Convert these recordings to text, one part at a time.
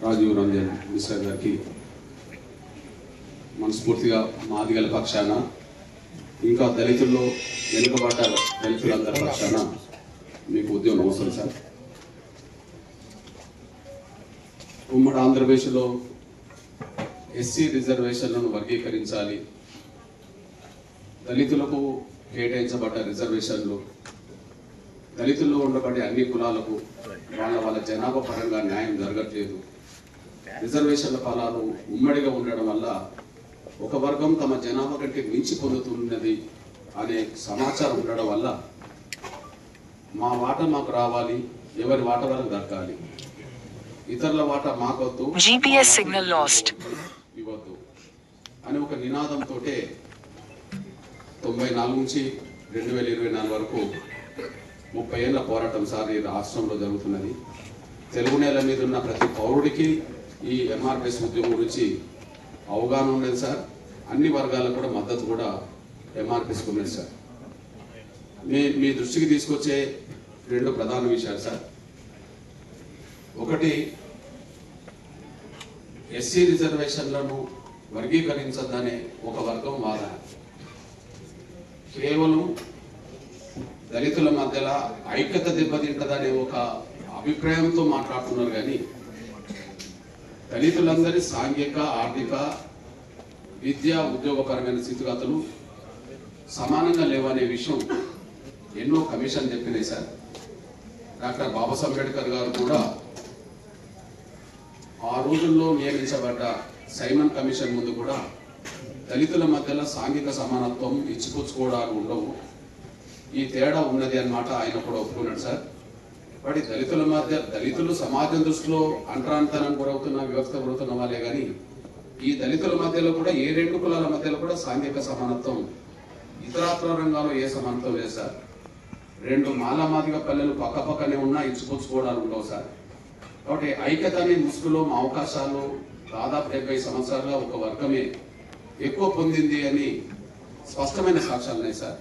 రాజీవ్ రంజన్ మిశ్రా గారికి మనస్ఫూర్తిగా మాదిగల పక్షాన ఇంకా దళితుల్లో వెనుకబడ్డ దళితులందరి పక్షాన మీకు ఉద్యోగం అవసరం సార్. ఉమ్మడి ఆంధ్రప్రదేశ్లో ఎస్సీ రిజర్వేషన్లను వర్గీకరించాలి, దళితులకు కేటాయించబడ్డ రిజర్వేషన్లు దళితుల్లో ఉండబడే అన్ని కులాలకు వాళ్ళ జనాభా పరంగా న్యాయం జరగట్లేదు, రిజర్వేషన్ల ఫలాలు ఉమ్మడిగా ఉండడం వల్ల ఒక వర్గం తమ జనాభా కంటే మించి పొందుతున్నది అనే సమాచారం ఉండడం వల్ల మా వాటా మాకు రావాలి, ఎవరి వాటా వాళ్ళకి దక్కాలి, ఇతరుల వాటా మాకొద్దు, GPS signal lost ఇవ్వద్దు అని ఒక నినాదంతో 94 నుంచి 2024 వరకు 30 ఏళ్ల పోరాటం సార్ ఈ రాష్ట్రంలో జరుగుతున్నది. తెలుగు నేల మీద ఉన్న ప్రతి పౌరుడికి ఈ ఎంఆర్పిఎస్ ఉద్యమం గురించి అవగాహన ఉన్నది సార్. అన్ని వర్గాలకు కూడా మద్దతు కూడా ఎంఆర్పిఎస్కి ఉన్నది సార్. మీ దృష్టికి తీసుకొచ్చే 2 ప్రధాన విషయాలు సార్. ఒకటి, ఎస్సీ రిజర్వేషన్లను వర్గీకరించద్దనే ఒక వర్గం వాదన కేవలం దళితుల మధ్యలో ఐక్యత దెబ్బతింటదనే ఒక అభిప్రాయంతో మాట్లాడుతున్నారు. కానీ దళితులందరి సాంఘిక, ఆర్థిక, విద్యా, ఉద్యోగపరమైన స్థితిగతులు సమానంగా లేవనే విషయం ఎన్నో కమిషన్ చెప్పినాయి సార్. డాక్టర్ బాబాసాహెబ్ అంబేద్కర్ గారు కూడా ఆ రోజుల్లో నియమించబడ్డ సైమన్ కమిషన్ ముందు కూడా దళితుల మధ్యలో సాంఘిక సమానత్వం, ఇచ్చిపుచ్చుకోవడాలు ఉండవు, ఈ తేడా ఉన్నది అన్నమాట ఆయన కూడా ఒప్పుకున్నాడు సార్. వాటి దళితుల మధ్య దళితులు సమాజం దృష్టిలో అంటరాంతరం గురవుతున్న, వివక్ష గురవుతున్న వాళ్ళే కానీ ఈ దళితుల మధ్యలో కూడా ఏ 2 కులాల మధ్యలో కూడా సాంఘిక సమానత్వం, ఇతరాత్ర రంగాల్లో ఏ సమానత్వం లేదు సార్. 2 మాలమాదిగ పల్లెలు పక్కపక్కనే ఉన్నా ఇచ్చిపుచ్చుకోవడాలు ఉండవు సార్. కాబట్టి ఐక్యత అనే ముసుగులో మా అవకాశాలు దాదాపు 70 సంవత్సరాలుగా ఒక వర్గమే ఎక్కువ పొందింది అని స్పష్టమైన సాక్ష్యాలు ఉన్నాయి సార్.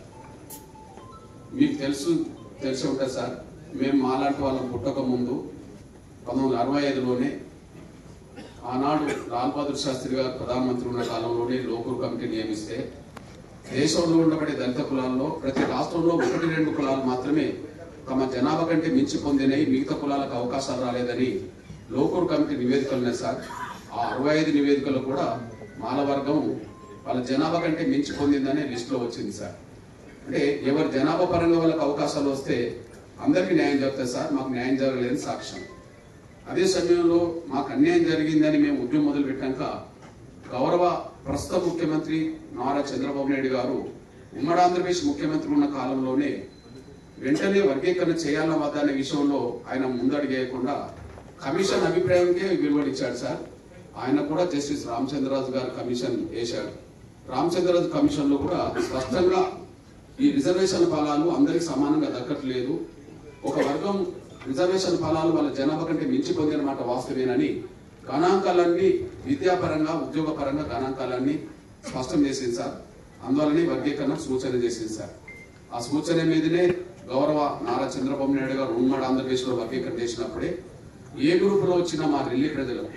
మీకు తెలిసి ఉంటుంది సార్. మేము మాలాంటి వాళ్ళం పుట్టక ముందు 1965లోనే ఆనాడు లాల్ బహదూర్ శాస్త్రి గారు ప్రధానమంత్రి ఉన్న కాలంలోనే లోకూర్ కమిటీ నియమిస్తే దేశంలో ఉండబడే దళిత కులాల్లో ప్రతి రాష్ట్రంలో 1-2 కులాలు మాత్రమే తమ జనాభా కంటే మించి పొందినవి, మిగతా కులాలకు అవకాశాలు రాలేదని లోకూర్ కమిటీ నివేదికలు ఉన్నాయి సార్. ఆ 65 నివేదికలు కూడా మాల వర్గం వాళ్ళ జనాభా కంటే మించి పొందిందనే లిస్టులో వచ్చింది సార్. అంటే ఎవరి జనాభా పరంగా వాళ్ళకి అవకాశాలు వస్తే అందరికీ న్యాయం జరుగుతుంది సార్. మాకు న్యాయం జరగలేదని సాక్ష్యం. అదే సమయంలో మాకు అన్యాయం జరిగిందని మేము ఉద్యమం మొదలు పెట్టాక గౌరవ ప్రస్తుత ముఖ్యమంత్రి నారా చంద్రబాబు నాయుడు గారు ఉమ్మడి ఆంధ్రప్రదేశ్ ముఖ్యమంత్రి ఉన్న కాలంలోనే వెంటనే వర్గీకరణ చేయాలన్న వద్ద అనే విషయంలో ఆయన ముందడుగేయకుండా కమిషన్ అభిప్రాయంకే విలువనిచ్చాడు సార్. ఆయన కూడా జస్టిస్ రామచంద్రరాజు గారు కమిషన్ వేశాడు. రామచంద్రరాజు కమిషన్ లో కూడా స్పష్టంగా ఈ రిజర్వేషన్ ఫలాలు అందరికి సమానంగా దక్కట్లేదు, ఒక వర్గం రిజర్వేషన్ ఫలాలు వాళ్ళ జనాభా కంటే మించి పొందిన మాట వాస్తవేనని గణాంకాలన్నీ విద్యాపరంగా, ఉద్యోగపరంగా గణాంకాలన్నీ స్పష్టం చేసింది సార్. అందువల్లనే వర్గీకరణ సూచన చేసింది సార్. ఆ సూచన మీదనే గౌరవ నారా చంద్రబాబు నాయుడు గారు ఉమ్మడి ఆంధ్రప్రదేశ్ లో వర్గీకరణ చేసినప్పుడే ఏ గ్రూపులో వచ్చిన మా రెల్లి ప్రజలకు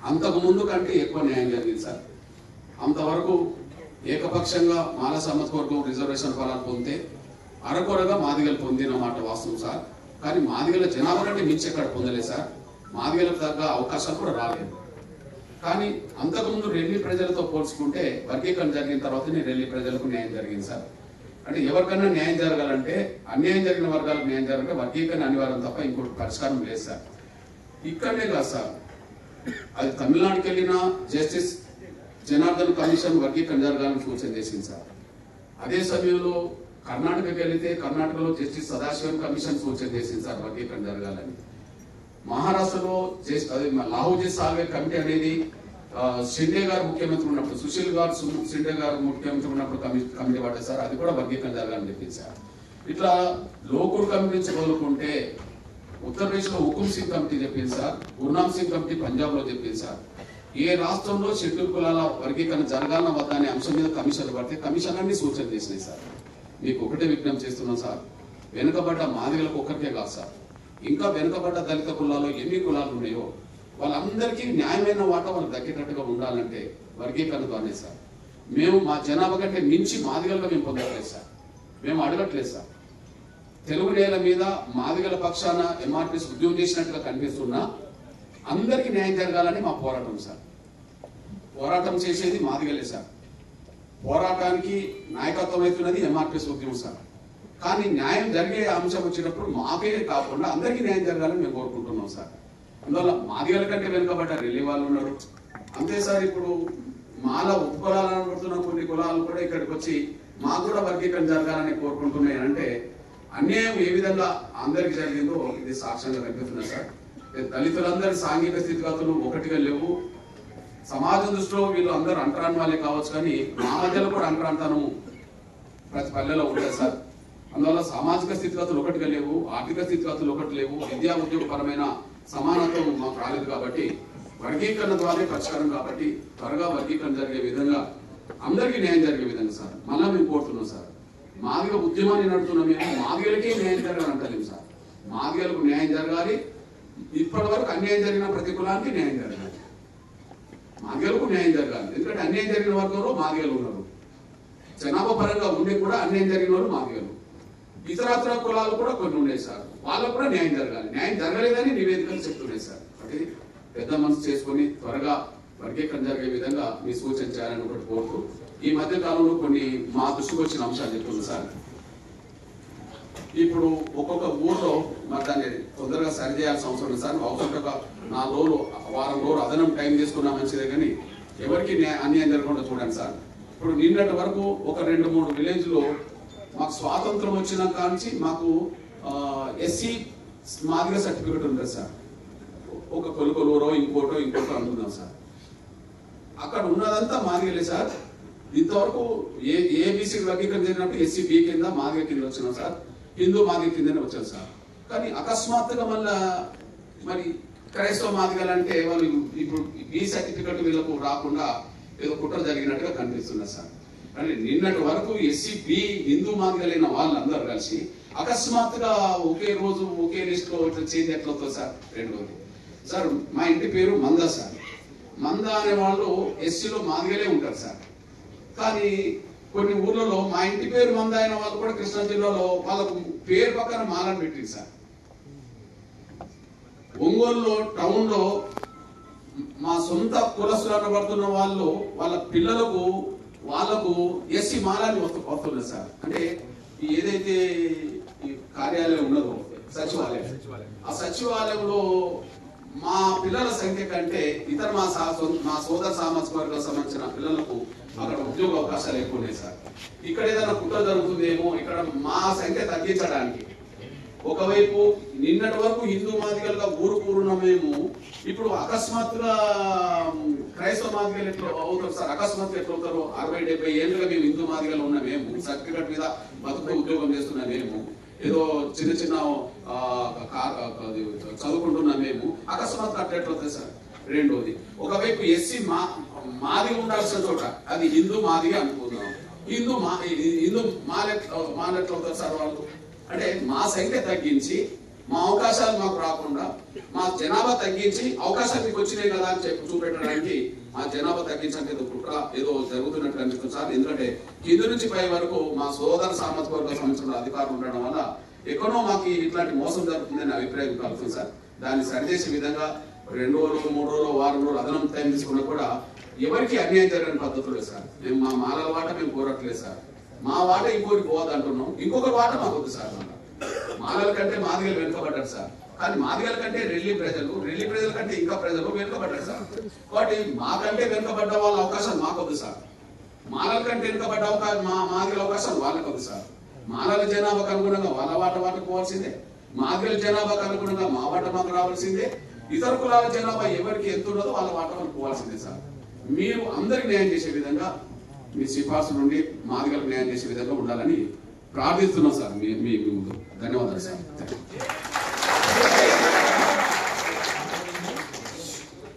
అంతకు ముందు కంటే ఎక్కువ న్యాయం జరిగింది సార్. అంతవరకు ఏకపక్షంగా మాల సామాజిక వర్గం రిజర్వేషన్ ఫలాలు పొందితే అరకొరగా మాదిగలు పొందిన మాట వాస్తవం సార్. కానీ మాదిగల జనాభా కంటే మించి ఎక్కడ పొందలేదు సార్. మాదిగలకు తగ్గ అవకాశాలు కూడా రాలేదు. కానీ అంతకుముందు రెల్లి ప్రజలతో పోల్చుకుంటే వర్గీకరణ జరిగిన తర్వాతనే రెల్లి ప్రజలకు న్యాయం జరిగింది సార్. అంటే ఎవరికన్నా న్యాయం జరగాలంటే, అన్యాయం జరిగిన వర్గాలకు న్యాయం జరగాలంటే వర్గీకరణ అనివార్యం తప్ప ఇంకోటి పరిష్కారం లేదు సార్. ఇక్కడనే కాదు సార్, అది తమిళనాడుకి వెళ్ళిన జస్టిస్ జనార్దన్ కమిషన్ వర్గీకరణ జరగాలని సూచన చేసింది సార్. అదే సమయంలో కర్ణాటకకి వెళితే కర్ణాటకలో జస్టిస్ సదాశివన్ కమిషన్ సూచన చేసింది సార్ వర్గీకరణ జరగాలని. మహారాష్ట్రలో లాహోజీ సాల్వే కమిటీ అనేది షిండే గారు ముఖ్యమంత్రి ఉన్నప్పుడు, సుశీల్ గారు షిండే గారు ముఖ్యమంత్రి ఉన్నప్పుడు కమిటీ పడ్డది సార్. అది కూడా వర్గీకరణ జరగాలని చెప్పింది సార్. ఇట్లా లోకూర్ కమిటీ నుంచి మొదలుకుంటే ఉత్తరప్రదేశ్ లో హుకుమ్ సింగ్ కమిటీ చెప్పింది సార్, గుర్నామ్ సింగ్ కమిటీ పంజాబ్ లో చెప్పింది సార్. ఏ రాష్ట్రంలో షెడ్యూల్ కులాల వర్గీకరణ జరగాలన్న వద్ద అనే అంశం మీద కమిషన్లు పడితే కమిషన్ అన్ని సూచన చేసినాయి సార్. మీకు ఒకటే విజ్ఞప్తి చేస్తున్నాం సార్, వెనుకబడ్డ మాదిగలకు ఒక్కరికే కాదు సార్, ఇంకా వెనుకబడ్డ దళిత కులాల్లో ఎన్ని కులాలు ఉన్నాయో వాళ్ళందరికీ న్యాయమైన వాటా వాళ్ళకి దక్కేటట్టుగా ఉండాలంటే వర్గీకరణ ద్వారానే సార్. మేము మా జనాభా కంటే మించి మాదిగలుగా మేము పొందట్లేదు సార్, మేము అడగట్లేదు సార్. తెలుగు నేల మీద మాదిగల పక్షాన ఎంఆర్పీఎస్ ఉద్యమం చేసినట్టుగా కనిపిస్తున్నా అందరికీ న్యాయం జరగాలని మా పోరాటం సార్. పోరాటం చేసేది మాదిగలే సార్, పోరాటానికి నాయకత్వం అవుతున్నది ఎంఆర్పీఎస్ ఉద్యమం సార్. కానీ న్యాయం జరిగే అంశం వచ్చినప్పుడు మాకే కాకుండా అందరికీ న్యాయం జరగాలని మేము కోరుకుంటున్నాం సార్. అందువల్ల మాదిగల కంటే వెనుకబడ్డ రెల్లి వాళ్ళు ఉన్నారు అంతే సార్. ఇప్పుడు మాల ఉపకులాలను పడుతున్న కొన్ని కులాలు కూడా ఇక్కడికి వచ్చి మాకు కూడా వర్గీకరణ జరగాలని కోరుకుంటున్నాయి అంటే అన్యాయం ఏ విధంగా అందరికి జరిగిందో ఇది సాక్ష్యంగా కనిపిస్తున్నది సార్. దళితులందరి సాంఘిక స్థితిగతులు ఒకటిగా లేవు. సమాజం దృష్టిలో వీళ్ళు అందరూ అంటరాని వాళ్ళే కావచ్చు, కానీ మా మధ్యలో కూడా అంటరాంతనము ప్రతి పల్లెలో ఉంటుంది సార్. అందువల్ల సామాజిక స్థితిగతులు ఒకటిగా లేవు, ఆర్థిక స్థితిగతులు ఒకటి లేవు, విద్యా ఉద్యోగపరమైన సమానత్వం మాకు రాలేదు. కాబట్టి వర్గీకరణ ద్వారా పరిష్కారం కాబట్టి త్వరగా వర్గీకరణ జరిగే విధంగా అందరికీ న్యాయం జరిగే విధంగా సార్ మళ్ళా మేము కోరుతున్నాం సార్. మాదిగ ఉద్యమాన్ని నడుపుతున్నాం మేము, మాదిగలకే న్యాయం జరగాలంటలేము సార్. మాదిగలకు న్యాయం జరగాలి, ఇప్పటి వరకు అన్యాయం జరిగిన ప్రతి కులానికి న్యాయం జరగాలి, మాదిగలకు న్యాయం జరగాలి. ఎందుకంటే అన్యాయం జరిగిన వర్గంలో మాదిగలు ఉన్నారు, జనాభా పరంగా ఉండే కూడా అన్యాయం జరిగిన వాళ్ళు మాదిగలు, ఇతరత్ర కులాలు కూడా కొన్ని ఉన్నాయి సార్, వాళ్ళకు కూడా న్యాయం జరగాలి. న్యాయం జరగలేదని నివేదికలు చెప్తున్నాయి సార్. కాబట్టి పెద్ద మనసు చేసుకుని త్వరగా వర్గీకరణ జరిగే విధంగా మీ సూచన చేయాలని ఒకటి కోరుతూ, ఈ మధ్య కాలంలో కొన్ని మా దృష్టికి వచ్చిన అంశాలు చెప్తున్నాం సార్. ఇప్పుడు ఒక్కొక్క ఊర్లో మరి దాన్ని తొందరగా సరిచేయాల్సిన అవసరం ఉంది సార్. అవసరం ఒక 4 రోజులు వారం రోజులు అదనం టైం తీసుకున్నా మంచిదే, కానీ ఎవరికి అన్యాయం జరగకుండా చూడండి సార్. ఇప్పుడు నిన్నటి వరకు ఒక 2-3 విలేజ్లో మాకు స్వాతంత్రం వచ్చిన కాంచి మాకు ఎస్సీ మాదిగ సర్టిఫికెట్ ఉంటుంది సార్. ఒక కొలుకొలూరో ఇంకోటో అనుకుందాం సార్. అక్కడ ఉన్నదంతా మాదిగలే సార్. ఇంతవరకు ఏబీసీ వర్గీకరణ జరిగినప్పుడు ఎస్సీ బి కింద మాదిగ కింద వచ్చినాం సార్, హిందూ మాదిగ కిందనే వచ్చారు సార్. కానీ అకస్మాత్తుగా మళ్ళా మరి క్రైస్తవ మాదిగలు అంటే వాళ్ళు ఇప్పుడు బి సర్టిఫికెట్ వీళ్ళకు రాకుండా ఏదో కుట్ర జరిగినట్టుగా కనిపిస్తున్నారు సార్. కానీ నిన్నటి వరకు ఎస్సీ బి హిందూ మాదిగలైన వాళ్ళందరూ కలిసి అకస్మాత్తుగా ఒకే రోజు ఒకే లిస్ట్ లో చేంజ్ ఎట్లా అవుతుంది సార్. రెండోది సార్, మా ఇంటి పేరు మంద సార్. మంద అనే వాళ్ళు ఎస్సీలో మాదిగలే ఉంటారు సార్. కానీ కొన్ని ఊర్లలో మా ఇంటి పేరు మంద అయిన వాళ్ళు కూడా కృష్ణా జిల్లాలో వాళ్ళకు పేరు పక్కన మాలని పెట్టింది సార్. ఒంగోలులో టౌన్ లో మా సొంత కులస్తులు అనబడుతున్న వాళ్ళు వాళ్ళ పిల్లలకు వాళ్ళకు ఎస్సీ మాలని వస్తున్నారు సార్. అంటే ఏదైతే ఈ కార్యాలయం ఉన్నదో సచివాలయం, ఆ సచివాలయంలో మా పిల్లల సంఖ్య కంటే ఇతర మా సోదర సామాజిక వర్గాలకు సంబంధించిన పిల్లలకు అక్కడ ఉద్యోగ అవకాశాలు ఎక్కువ ఉన్నాయి సార్. ఇక్కడ ఏదైనా కుట్ర జరుగుతుందేమో, ఇక్కడ మా సంఖ్య తగ్గించడానికి ఒకవైపు నిన్నటి వరకు హిందూ మాదిగలుగా ఊరున్న మేము ఇప్పుడు అకస్మాత్తుగా క్రైస్తవ మాదిగలు ఎట్లా అవుతారు సార్. అకస్మాత్తుగా ఎట్లా అవుతారు? 60-70 ఏళ్ళుగా మేము హిందూ మాదిగలు ఉన్న మేము, సర్టిఫికెట్ మీద బతుకు ఉద్యోగం చేస్తున్న మేము, ఏదో చిన్న చదువుకుంటున్నా మేము, అకస్మాత్తుగా అట్లా ఎట్లా అవుతాయి సార్. రెండోది, ఒకవైపు ఎస్సీ మాదిగ ఉండాల్సిన చోట అది హిందూ మాదిగ అనుకుందాం, హిందూ మాలెట్లా అవుతారు సార్ వాళ్ళు. అంటే మా సంఖ్య తగ్గించి మా అవకాశాలు మాకు రాకుండా, మా జనాభా తగ్గించి అవకాశాలు మీకు వచ్చినాయి కదా అని చెప్పి చూపెట్టడానికి మా జనాభా తగ్గించడానికి ఏదో కుట్ర ఏదో జరుగుతున్నట్టు అనిపిస్తుంది సార్. ఎందుకంటే కింద నుంచి పై వరకు మా సోదర సామాజిక వర్గ సంబంధించిన అధికారులు ఉండడం వల్ల ఎక్కడో మాకు ఇట్లాంటి మోసం జరుగుతుందని అభిప్రాయం కలుగుతుంది సార్. దాన్ని సరిచేసే విధంగా 2 రోజులు 3 రోజులు వారం రోజులు అదనం టైం తీసుకున్నా కూడా ఎవరికి అన్యాయం జరగని పద్ధతులే సార్. మేము మా మాలల వాట మేము కోరట్లేదు సార్. మా వాట ఇంకోరికి పోవద్దు అంటున్నాం, ఇంకొక వాట మాకు వద్దు సార్. మాలల కంటే మాదిగలు వెనుకబడ్డారు సార్. కానీ మాదిగల కంటే రెల్లి ప్రజల కంటే ఇంకా ప్రజలు వెనుకబడ్డారు సార్. కాబట్టి మాకంటే వెనుకబడ్డ వాళ్ళ అవకాశాలు మాకు వద్దు సార్. మాలల కంటే వెనుకబడ్డ మాదిగల అవకాశాలు వాళ్ళకి వద్దు సార్. మాలల జనాభాకు అనుగుణంగా వాళ్ళ వాటకు పోవాల్సిందే, మాదిగల జనాభాకు అనుగుణంగా మా వాట మాకు రావాల్సిందే, ఇతర కులాల జనాభా ఎవరికి ఎంత ఉన్నదో వాళ్ళ వాట మనకు పోవాల్సిందే సార్. మీరు అందరికి న్యాయం చేసే విధంగా మీ సిఫార్సు నుండి మాదిగలకు న్యాయం చేసే విధంగా ఉండాలని ప్రార్థిస్తున్నాం సార్. మీ ముందు ధన్యవాదాలు సార్.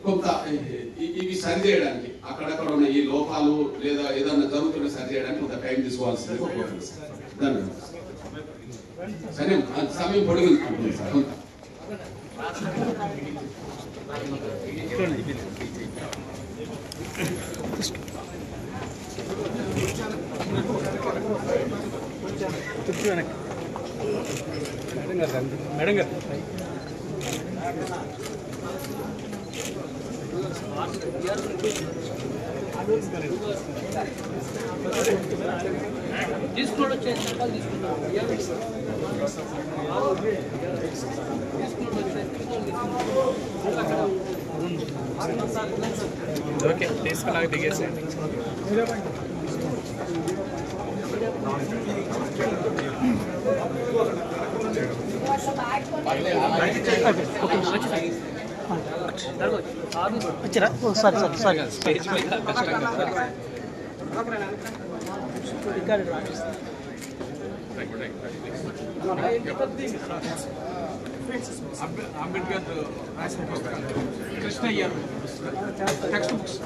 కొంత ఇవి సరిచేయడానికి అక్కడక్కడ ఉన్న ఈ లోపాలు లేదా ఏదన్నా జరుగుతున్న సరిచేయడానికి కొంత టైం తీసుకోవాల్సింది కోరుతున్నాను సార్. ధన్యవాదాలు. సరే, సమయం పొడిగించుకుంటుంది సార్ కొంత. మేడం గారు తీసుకోండి వచ్చేసి ఓకే తీసుకున్నాక దిగేసేయండి వచ్చారా సారీ సారీ స్టేజ్ మీద కష్టంగా అంబేద్కర్ రాసిన పుస్తకాలు కృష్ణయ్య టెక్స్ట్ బుక్స్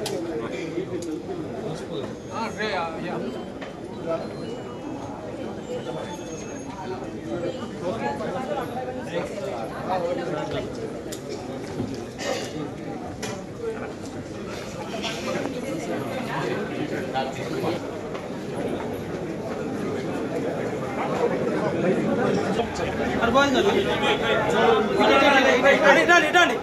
ఇటండి